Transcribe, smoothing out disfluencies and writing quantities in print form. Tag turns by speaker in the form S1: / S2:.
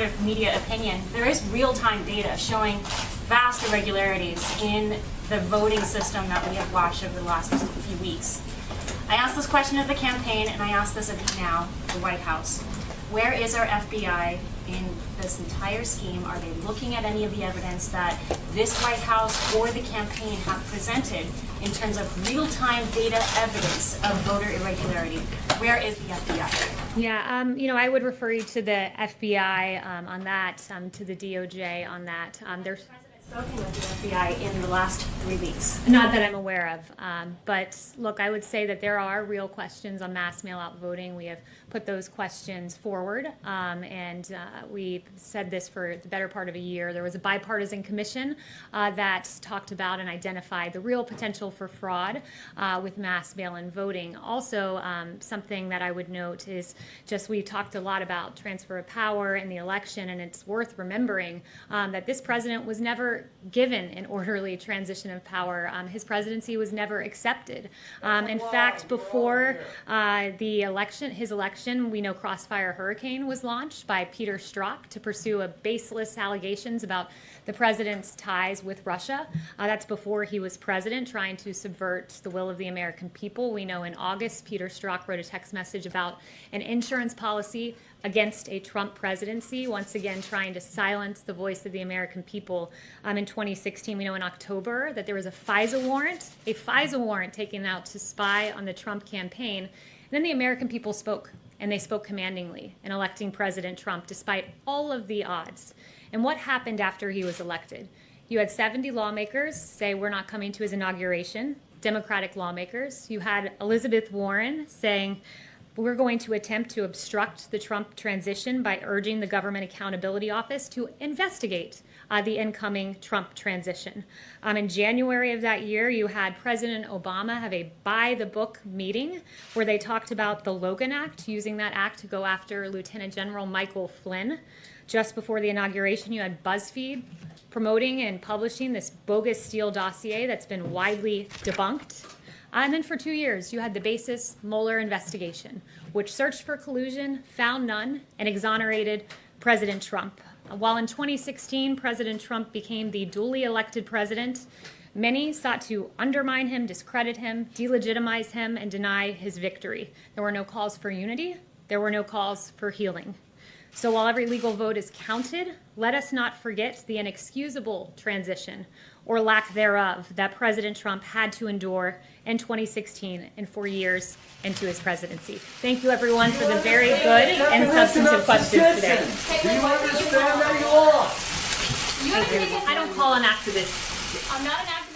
S1: sort of media opinion, there is real-time data showing vast irregularities in the voting system that we have watched over the last few weeks. I asked this question of the campaign, and I ask this of you now, the White House. Where is our FBI in this entire scheme? Are they looking at any of the evidence that this White House or the campaign have presented in terms of real-time data evidence of voter irregularity? Where is the FBI?
S2: Yeah, I would refer you to the FBI on that, to the DOJ on that. There's
S1: Spoken with the FBI in the last 3 weeks.
S2: not that I'm aware of, but look, I would say that there are real questions on mass mail-out voting. We have put those questions forward, and we said this for the better part of a year. There was a bipartisan commission that talked about and identified the real potential for fraud with mass mail-in voting. Also, something that I would note is just we talked a lot about transfer of power in the election, and it's worth remembering that this president was never given an orderly transition of power. His presidency was never accepted. In fact, before his election, we know Crossfire Hurricane was launched by Peter Strzok to pursue baseless allegations about the president's ties with Russia. That's before he was president, trying to subvert the will of the American people. We know in August, Peter Strzok wrote a text message about an insurance policy against a Trump presidency, once again trying to silence the voice of the American people. In 2016, we know in October that there was a FISA warrant taken out to spy on the Trump campaign. And then the American people spoke, and they spoke commandingly in electing President Trump despite all of the odds. And what happened after he was elected? You had 70 lawmakers say we're not coming to his inauguration, Democratic lawmakers. You had Elizabeth Warren saying we're going to attempt to obstruct the Trump transition by urging the Government Accountability Office to investigate the incoming Trump transition. In January of that year, you had President Obama have a by-the-book meeting where they talked about the Logan Act, using that act to go after Lieutenant General Michael Flynn. Just before the inauguration, you had BuzzFeed promoting and publishing this bogus Steele dossier that's been widely debunked. And then for 2 years, you had the Basis Mueller investigation, which searched for collusion, found none, and exonerated President Trump. While in 2016, President Trump became the duly elected president, many sought to undermine him, discredit him, delegitimize him, and deny his victory. There were no calls for unity. There were no calls for healing. So while every legal vote is counted, let us not forget the inexcusable transition or lack thereof that President Trump had to endure in 2016 and 4 years into his presidency. Thank you, everyone, for the very good and substantive questions today.
S3: Do you understand that you lost?
S2: I don't call on activists.
S1: I'm not an activist.